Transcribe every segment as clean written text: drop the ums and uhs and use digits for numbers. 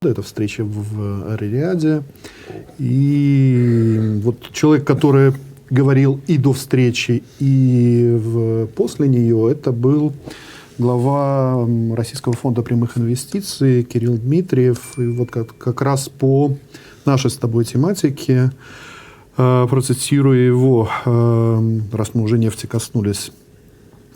года. Это встреча в Ар-Рияде. И вот человек, который говорил и до встречи, и после нее, это был глава Российского фонда прямых инвестиций Кирилл Дмитриев. И вот как раз по нашей с тобой тематике, процитирую его, раз мы уже нефти коснулись.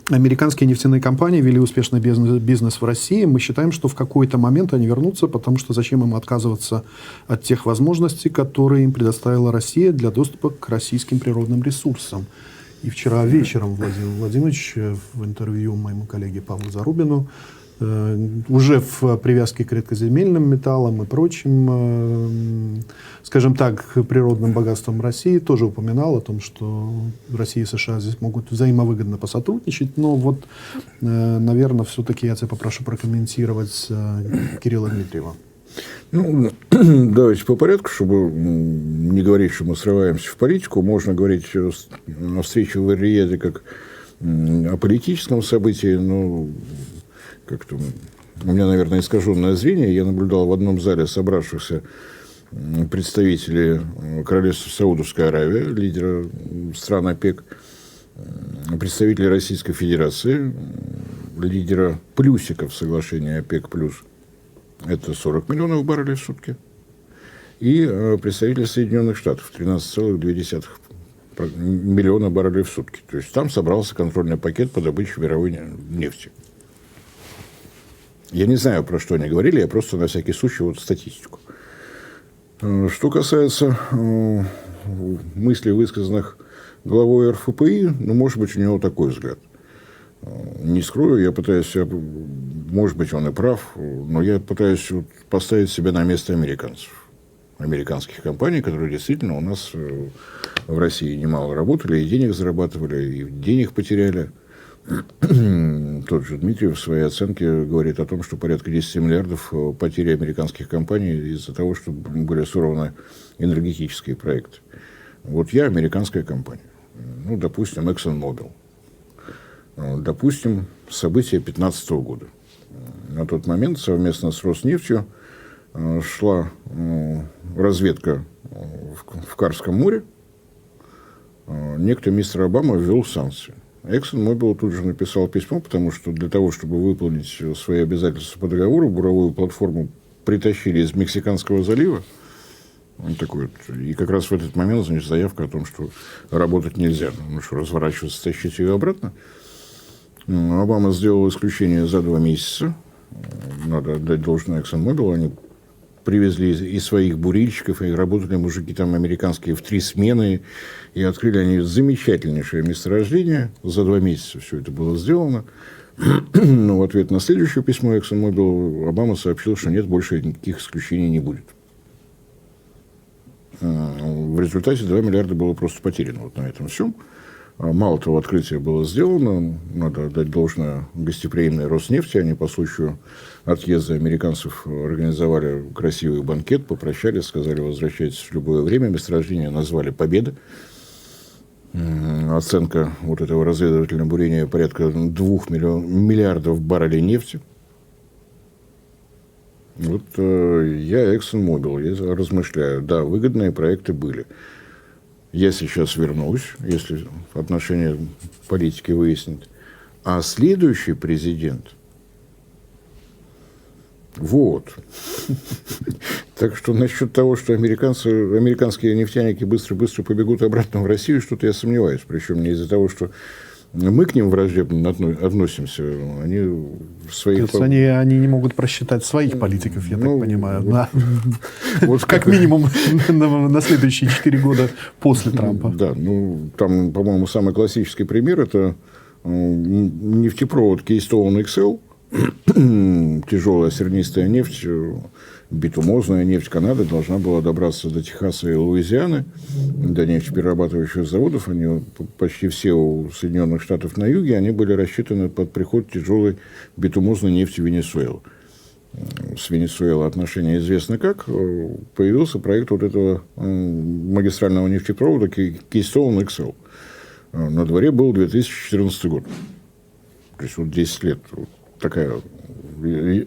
Американские нефтяные компании вели успешный бизнес в России. Мы считаем, что в какой-то момент они вернутся, потому что зачем им отказываться от тех возможностей, которые им предоставила Россия для доступа к российским природным ресурсам. И вчера вечером Владимир Владимирович в интервью моему коллеге Павлу Зарубину уже в привязке к редкоземельным металлам и прочим, скажем так, природным богатствам России тоже упоминал о том, что Россия и США здесь могут взаимовыгодно посотрудничать. Но вот, наверное, все-таки я тебя попрошу прокомментировать Кирилла Дмитриева. Ну, давайте по порядку, чтобы не говорить, что мы срываемся в политику. Можно говорить о встрече в Ар-Рияде как о политическом событии, но как-то у меня, наверное, искаженное зрение. Я наблюдал в одном зале собравшихся представителей Королевства Саудовской Аравии, лидера стран ОПЕК, представителей Российской Федерации, лидера плюсиков соглашения ОПЕК+, это 40 миллионов баррелей в сутки, и представителей Соединенных Штатов, 13,2 миллиона баррелей в сутки. То есть там собрался контрольный пакет по добыче мировой нефти. Я не знаю, про что они говорили, я просто на всякий случай вот статистику. Что касается мыслей, высказанных главой РФПИ, ну, может быть, у него такой взгляд. Не скрою, я пытаюсь, может быть, он и прав, но я пытаюсь поставить себя на место американцев. Американских компаний, которые действительно у нас в России немало работали, и денег зарабатывали, и денег потеряли. Тот же Дмитриев в своей оценке говорит о том, что порядка 10 миллиардов потери американских компаний из-за того, что были сорваны энергетические проекты. Вот я американская компания. Ну, допустим, ExxonMobil. Допустим, события 2015 года. На тот момент совместно с Роснефтью шла разведка в Карском море. Некто мистер Обама ввел санкции. ExxonMobil тут же написал письмо, потому что для того, чтобы выполнить свои обязательства по договору, буровую платформу притащили из Мексиканского залива. Такой вот. И как раз в этот момент, значит, заявка о том, что работать нельзя. Ну что, разворачиваться, тащить ее обратно. Обама сделал исключение за 2 месяца. Надо отдать должное ExxonMobil. Они привезли и своих бурильщиков, и работали мужики там американские в 3 смены. И открыли они замечательнейшее месторождение. За 2 месяца все это было сделано. Но в ответ на следующее письмо ExxonMobil Обама сообщил, что нет, больше никаких исключений не будет. В результате 2 миллиарда было просто потеряно вот на этом всем. Мало того, открытие было сделано, надо отдать должное гостеприимной Роснефти. Они по случаю отъезда американцев организовали красивый банкет, попрощались, сказали, возвращайтесь в любое время. Месторождение назвали «Победа». Оценка вот этого разведывательного бурения порядка 2 миллиардов баррелей нефти. Вот я ExxonMobil, я размышляю, да, выгодные проекты были. Я сейчас вернусь, если отношения политики выяснит. А следующий президент, вот. Так что насчет того, что американские нефтяники быстро-быстро побегут обратно в Россию, что-то я сомневаюсь. Причем не из-за того, что мы к ним враждебно относимся. Они в своих... То есть они не могут просчитать своих политиков, я так понимаю. Да. Вот как минимум на следующие 4 года после Трампа. Да, ну там, по-моему, самый классический пример – это нефтепровод Keystone XL, тяжелая сернистая нефть, битумозная нефть Канады должна была добраться до Техаса и Луизианы, до нефтеперерабатывающих заводов. Они почти все у Соединенных Штатов на юге, они были рассчитаны под приход тяжелой битумозной нефти в Венесуэлу. С Венесуэлой отношения известно как. Появился проект вот этого магистрального нефтепровода Keystone XL. На дворе был 2014 год. То есть вот 10 лет. Вот такая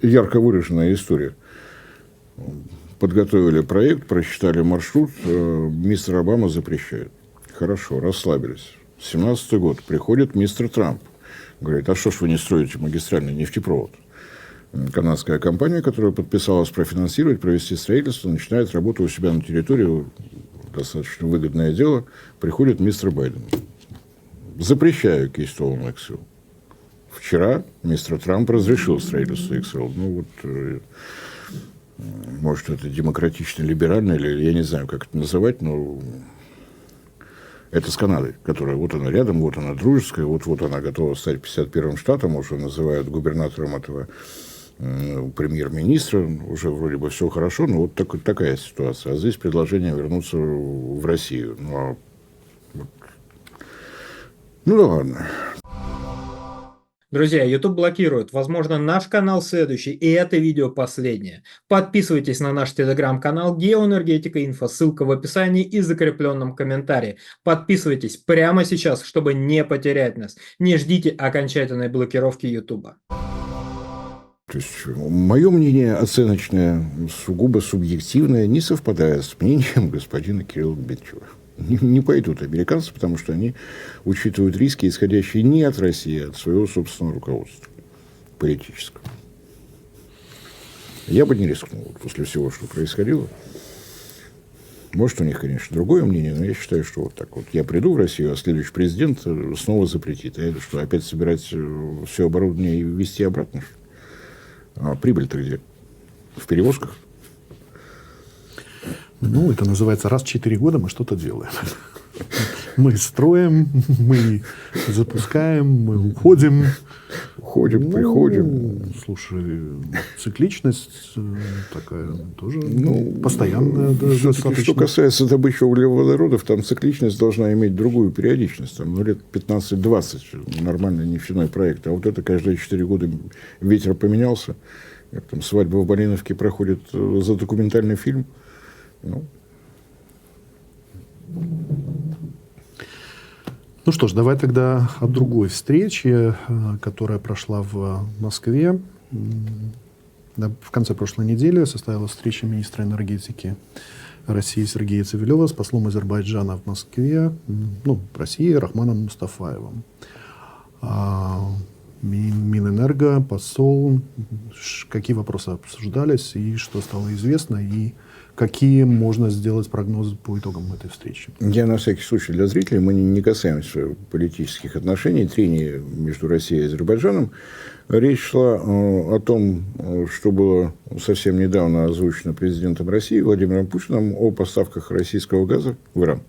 ярко выраженная история. подготовили проект, просчитали маршрут, мистер Обама запрещает. Хорошо, расслабились. 17-й год. Приходит мистер Трамп. Говорит, а что ж вы не строите магистральный нефтепровод? Канадская компания, которая подписалась профинансировать, провести строительство, начинает работу у себя на территории. Достаточно выгодное дело. Приходит мистер Байден. Запрещаю Keystone XL. Вчера мистер Трамп разрешил строительство XL. Ну вот, может, это демократично-либерально, или я не знаю, как это называть, но это с Канадой, которая вот она рядом, вот она дружеская, вот она готова стать 51-м штатом, уже называют губернатором этого премьер-министра, уже вроде бы все хорошо, но вот такая ситуация. А здесь предложение вернуться в Россию. Ну да ладно. Друзья, YouTube блокирует. Возможно, наш канал следующий, и это видео последнее. Подписывайтесь на наш телеграм-канал Геоэнергетика Инфо, ссылка в описании и закрепленном комментарии. Подписывайтесь прямо сейчас, чтобы не потерять нас. Не ждите окончательной блокировки YouTube. То есть, мое мнение оценочное, сугубо субъективное, не совпадает с мнением господина Кирилла Дмитриева. Не пойдут американцы, потому что они учитывают риски, исходящие не от России, а от своего собственного руководства политического. Я бы не рискнул после всего, что происходило. Может, у них, конечно, другое мнение, но я считаю, что вот так вот. Я приду в Россию, а следующий президент снова запретит. А это что, опять собирать все оборудование и везти обратно? А прибыль-то где? В перевозках? Ну, это называется раз в 4 года мы что-то делаем. Мы строим, мы запускаем, мы уходим. Уходим, приходим. Слушай, цикличность такая тоже постоянная. Что касается добычи углеводородов, там цикличность должна иметь другую периодичность. Там, лет 15-20 нормальный нефтяной проект. А вот это каждые 4 года ветер поменялся. Там свадьба в Бариновке проходит за документальный фильм. Ну что ж, давай тогда о другой встрече, которая прошла в Москве. В конце прошлой недели состоялась встреча министра энергетики России Сергея Цивилева с послом Азербайджана в Москве, в России, Рахманом Мустафаевым. Минэнерго, посол, какие вопросы обсуждались и что стало известно, и какие можно сделать прогнозы по итогам этой встречи? Я на всякий случай для зрителей, мы не касаемся политических отношений, трений между Россией и Азербайджаном. Речь шла о том, что было совсем недавно озвучено президентом России Владимиром Путиным о поставках российского газа в Иран.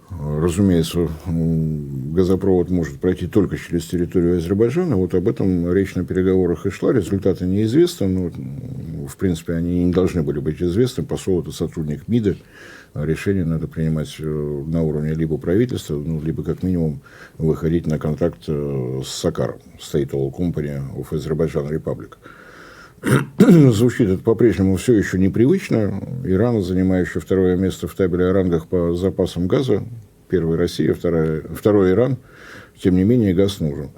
Разумеется, газопровод может пройти только через территорию Азербайджана. Вот об этом речь на переговорах и шла. Результаты неизвестны. Но, в принципе, они не должны были быть известны. Посол – это сотрудник МИДа. Решение надо принимать на уровне либо правительства, либо, как минимум, выходить на контракт с Сакаром, State Oil Company of Azerbaijan Republic. Звучит это по-прежнему все еще непривычно. Иран, занимающий второе место в табеле о рангах по запасам газа. Первая Россия, второй Иран. Тем не менее, газ нужен.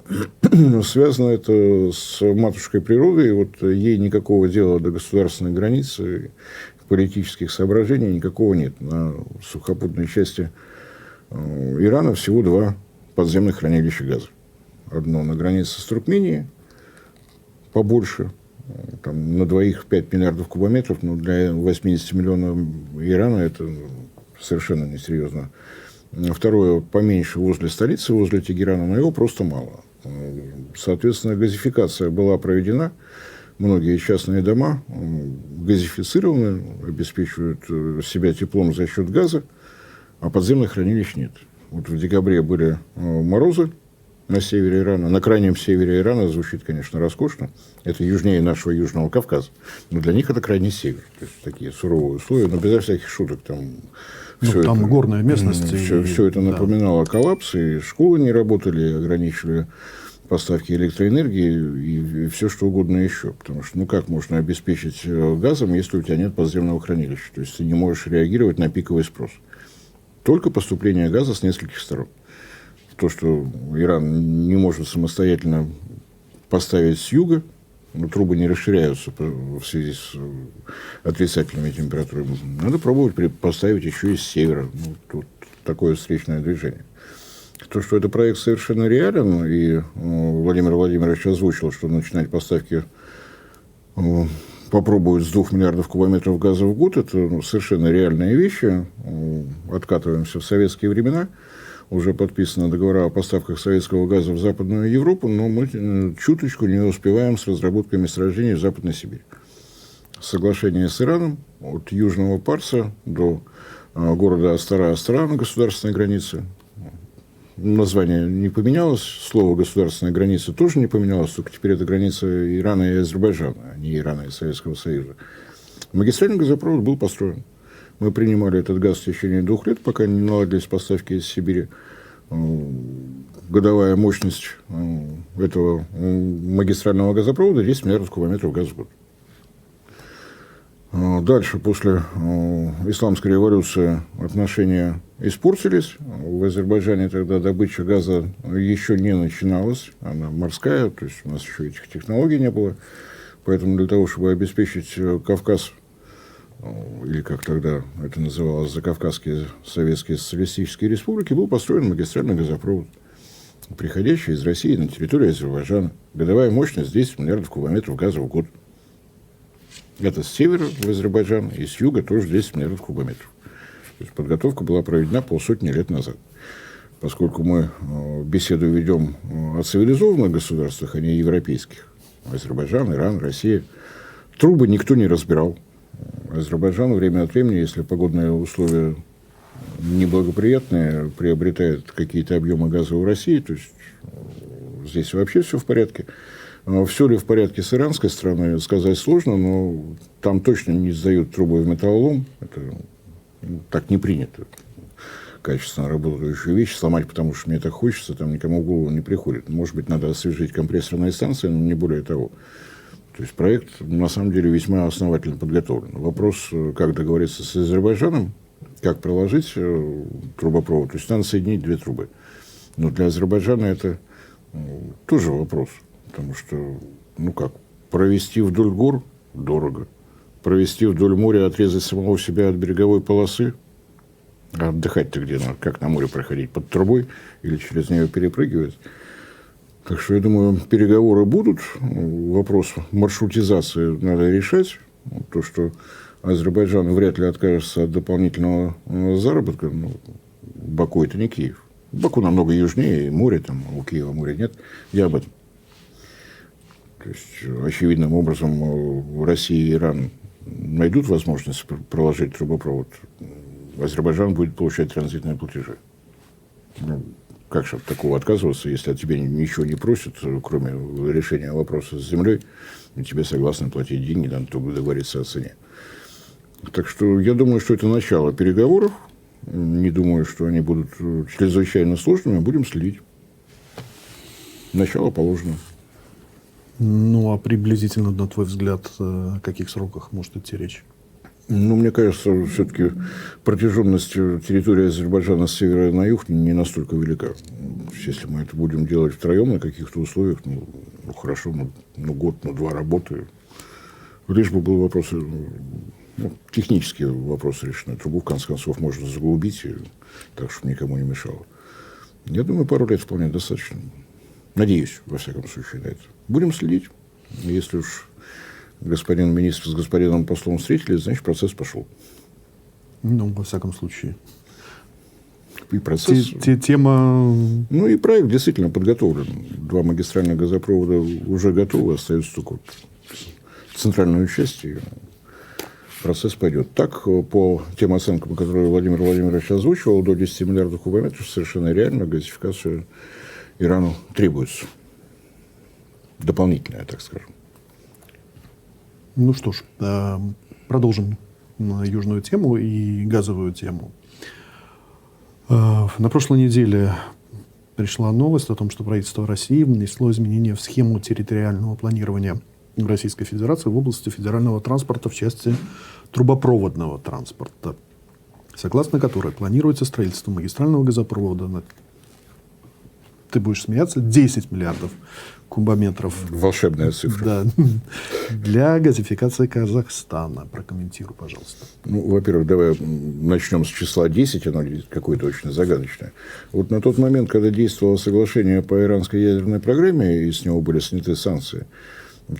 Связано это с матушкой природой. Вот ей никакого дела до государственной границы, политических соображений никакого нет. На сухопутной части Ирана всего 2 подземных хранилища газа. Одно на границе с Туркменией, побольше. Там на двоих 5 миллиардов кубометров, но для 80 миллионов Ирана это совершенно несерьезно. Второе, поменьше, возле столицы, возле Тегерана, но его просто мало. Соответственно, газификация была проведена. Многие частные дома газифицированы, обеспечивают себя теплом за счет газа, а подземных хранилищ нет. Вот в декабре были морозы на севере Ирана. На крайнем севере Ирана звучит, конечно, роскошно. Это южнее нашего Южного Кавказа. Но для них это крайний север. То есть такие суровые условия, но безо всяких шуток. Там там горная местность. Все это напоминало коллапс, и школы не работали, ограничивали поставки электроэнергии и все что угодно еще. Потому что как можно обеспечить газом, если у тебя нет подземного хранилища? То есть ты не можешь реагировать на пиковый спрос. Только поступление газа с нескольких сторон. То, что Иран не может самостоятельно поставить с юга но трубы не расширяются в связи с отрицательными температурами. Надо пробовать поставить еще и с севера. Ну, тут такое встречное движение. То, что этот проект совершенно реален, и Владимир Владимирович озвучил, что начинать поставки попробуют с 2 миллиардов кубометров газа в год, это совершенно реальные вещи. Откатываемся в советские времена. Уже подписаны договора о поставках советского газа в Западную Европу, но мы чуточку не успеваем с разработкой месторождений в Западной Сибири. Соглашение с Ираном от Южного Парса до города Астара на государственной границе. Название не поменялось, слово «государственная граница» тоже не поменялось, только теперь это граница Ирана и Азербайджана, а не Ирана и Советского Союза. Магистральный газопровод был построен. Мы принимали этот газ в течение 2 лет, пока не наладились поставки из Сибири. Годовая мощность этого магистрального газопровода 10 миллиардов кубометров газа в год. Дальше, после исламской революции, отношения испортились. В Азербайджане тогда добыча газа еще не начиналась. Она морская, то есть у нас еще этих технологий не было. Поэтому для того, чтобы обеспечить Кавказ, или как тогда это называлось, Закавказские Советские Социалистические Республики, был построен магистральный газопровод, приходящий из России на территорию Азербайджана. Годовая мощность 10 миллиардов кубометров газа в год. Это с севера в Азербайджан, и с юга тоже 10 миллиардов кубометров. То есть подготовка была проведена 500 лет назад. Поскольку мы беседу ведем о цивилизованных государствах, а не европейских, Азербайджан, Иран, Россия, трубы никто не разбирал. Азербайджан время от времени, если погодные условия неблагоприятные, приобретает какие-то объемы газа у России, то есть здесь вообще все в порядке. Все ли в порядке с иранской стороной, сказать сложно, но там точно не сдают трубы в металлолом. Это так не принято. Качественно работающую вещь сломать, потому что мне так хочется, там никому в голову не приходит. Может быть, надо освежить компрессорные станции, но не более того. То есть проект, на самом деле, весьма основательно подготовлен. Вопрос, как договориться с Азербайджаном, как проложить трубопровод. То есть надо соединить 2 трубы. Но для Азербайджана это тоже вопрос. Потому что, провести вдоль гор дорого. Провести вдоль моря, отрезать самого себя от береговой полосы. А отдыхать-то где? Как на море проходить? Под трубой или через нее перепрыгивать? Так что, я думаю, переговоры будут. Вопрос маршрутизации надо решать. То, что Азербайджан вряд ли откажется от дополнительного заработка. Баку – это не Киев. Баку намного южнее, и море там, у Киева моря нет. Я об этом. То есть, очевидным образом, Россия и Иран найдут возможность проложить трубопровод. Азербайджан будет получать транзитные платежи. Как же от такого отказываться, если от тебя ничего не просят, кроме решения вопроса с землей, и тебе согласны платить деньги, надо только договориться о цене. Так что я думаю, что это начало переговоров. Не думаю, что они будут чрезвычайно сложными. Будем следить. Начало положено. Ну, а приблизительно, на твой взгляд, о каких сроках может идти речь? Мне кажется, все-таки протяженность территории Азербайджана с севера на юг не настолько велика. Если мы это будем делать втроем на каких-то условиях, хорошо, год, 2 работы. Лишь бы был вопрос, технические вопросы решены. Трубу, в конце концов, можно заглубить, так, чтобы никому не мешало. Я думаю, пару лет вполне достаточно. Надеюсь, во всяком случае, на это. Будем следить. Если уж господин министр с господином послом встретились, значит, процесс пошел. Во всяком случае. И процесс... Тема... и проект действительно подготовлен. 2 магистральных газопровода уже готовы, остается только центральную часть, и процесс пойдет. Так, по тем оценкам, которые Владимир Владимирович озвучивал, до 10 миллиардов кубометров совершенно реально газификация Ирану требуется. Дополнительная, так скажем. Ну что ж, продолжим южную тему и газовую тему. На прошлой неделе пришла новость о том, что правительство России внесло изменения в схему территориального планирования Российской Федерации в области федерального транспорта в части трубопроводного транспорта, согласно которой планируется строительство магистрального газопровода ты будешь смеяться, 10 миллиардов кубометров. Волшебная цифра. Да, для газификации Казахстана. Прокомментируй, пожалуйста. Ну, во-первых, давай начнем с числа 10, оно какое-то очень загадочное. Вот на тот момент, когда действовало соглашение по иранской ядерной программе, и с него были сняты санкции,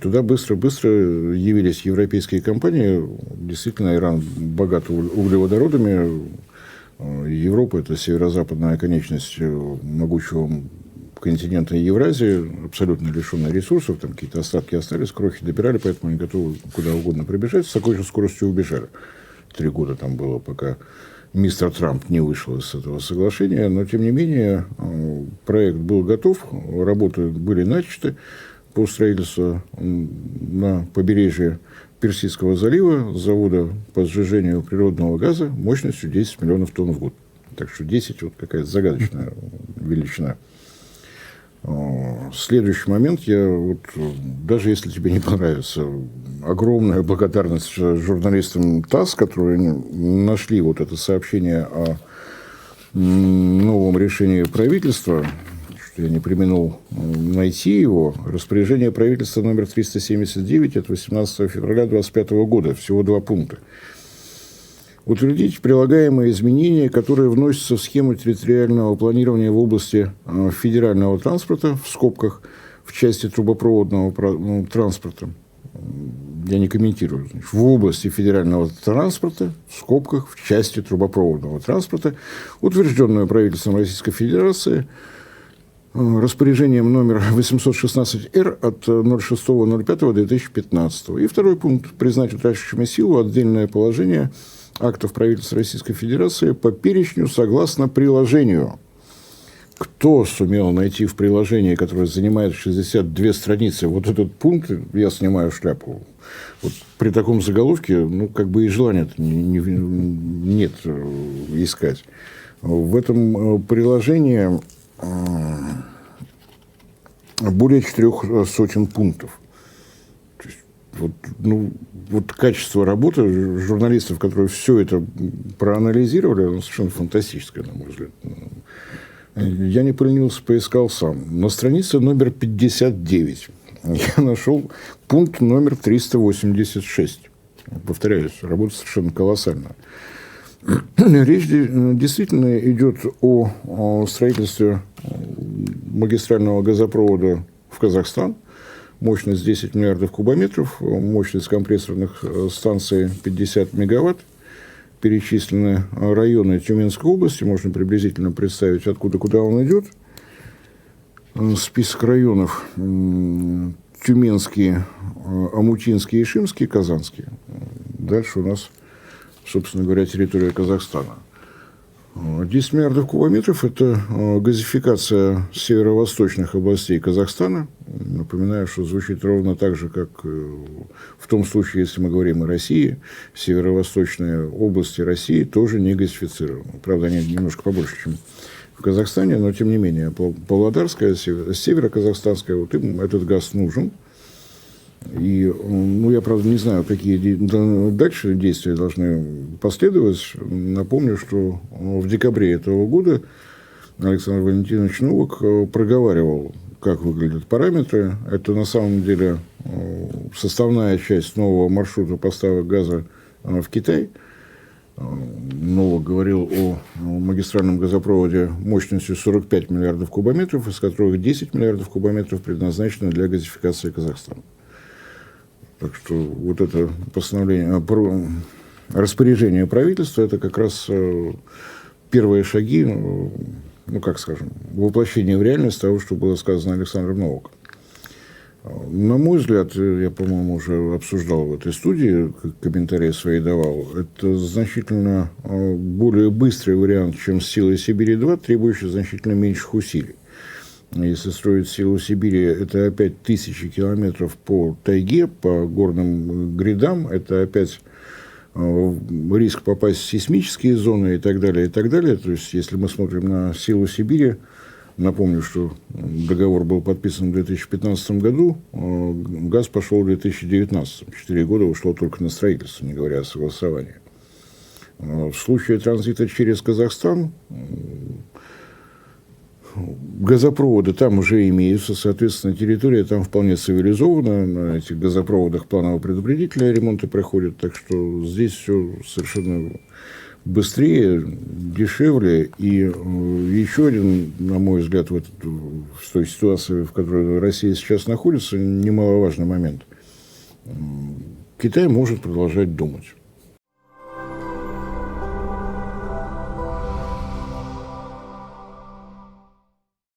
туда быстро-быстро явились европейские компании. Действительно, Иран богат углеводородами. Европа – это северо-западная конечность могучего континента Евразии, абсолютно лишенная ресурсов, там какие-то остатки остались, крохи добирали, поэтому они готовы куда угодно пробежать, с такой же скоростью убежали. 3 года там было, пока мистер Трамп не вышел из этого соглашения, но, тем не менее, проект был готов, работы были начаты по строительству на побережье Персидского залива завода по сжижению природного газа мощностью 10 миллионов тонн в год. Так что 10 вот какая-то загадочная величина. Следующий момент, даже если тебе не понравится, огромная благодарность журналистам ТАСС, которые нашли вот это сообщение о новом решении правительства, что я не преминул найти его, распоряжение правительства номер 379 от 18 февраля 2025 года, всего 2 пункта. Утвердить прилагаемые изменения, которые вносятся в схему территориального планирования в области федерального транспорта, в скобках, в части трубопроводного транспорта. Я не комментирую. В области федерального транспорта, в скобках, в части трубопроводного транспорта, утвержденную правительством Российской Федерации распоряжением номер 816-Р от 06.05.2015. И второй пункт. Признать утрачивающими силу отдельное положение актов правительства Российской Федерации по перечню согласно приложению. Кто сумел найти в приложении, которое занимает 62 страницы, вот этот пункт, я снимаю шляпу. Вот при таком заголовке, как бы и желания-то нет искать. В этом приложении более 400 пунктов. Вот качество работы журналистов, которые все это проанализировали, совершенно фантастическое, на мой взгляд. Я не поленился, поискал сам. На странице номер 59 я нашел пункт номер 386. Повторяюсь, работа совершенно колоссальная. Речь действительно идет о строительстве магистрального газопровода в Казахстан. Мощность 10 миллиардов кубометров, мощность компрессорных станций 50 мегаватт. Перечислены районы Тюменской области, можно приблизительно представить, откуда куда он идет. Список районов: Тюменские, Амутинские, Ишимские, Казанские. Дальше у нас, собственно говоря, территория Казахстана. 10 миллиардов кубометров – это газификация северо-восточных областей Казахстана. Напоминаю, что звучит ровно так же, как в том случае, если мы говорим о России. Северо-восточные области России тоже не газифицированы. Правда, они немножко побольше, чем в Казахстане, но тем не менее. Павлодарская, северо-казахстанская, вот им этот газ нужен. И, я, правда, не знаю, какие дальше действия должны последовать. Напомню, что в декабре этого года Александр Валентинович Новак проговаривал, как выглядят параметры. Это, на самом деле, составная часть нового маршрута поставок газа в Китай. Новак говорил о магистральном газопроводе мощностью 45 миллиардов кубометров, из которых 10 миллиардов кубометров предназначены для газификации Казахстана. Так что вот это постановление, распоряжение правительства – это как раз первые шаги, воплощение в реальность того, что было сказано Александром Новаком. На мой взгляд, я, по-моему, уже обсуждал в этой студии, комментарии свои давал, это значительно более быстрый вариант, чем «Сила Сибири-2», требующий значительно меньших усилий. Если строить «Силу Сибири», это опять тысячи километров по тайге, по горным грядам, это опять риск попасть в сейсмические зоны и так далее, и так далее. То есть, если мы смотрим на «Силу Сибири», напомню, что договор был подписан в 2015 году, газ пошел в 2019. 4 года ушло только на строительство, не говоря о согласовании. В случае транзита через Казахстан газопроводы там уже имеются, соответственно, территория там вполне цивилизована. На этих газопроводах планово-предупредительные ремонты проходят, так что здесь все совершенно быстрее, дешевле. И еще один, на мой взгляд, в той ситуации, в которой Россия сейчас находится, немаловажный момент. Китай может продолжать думать.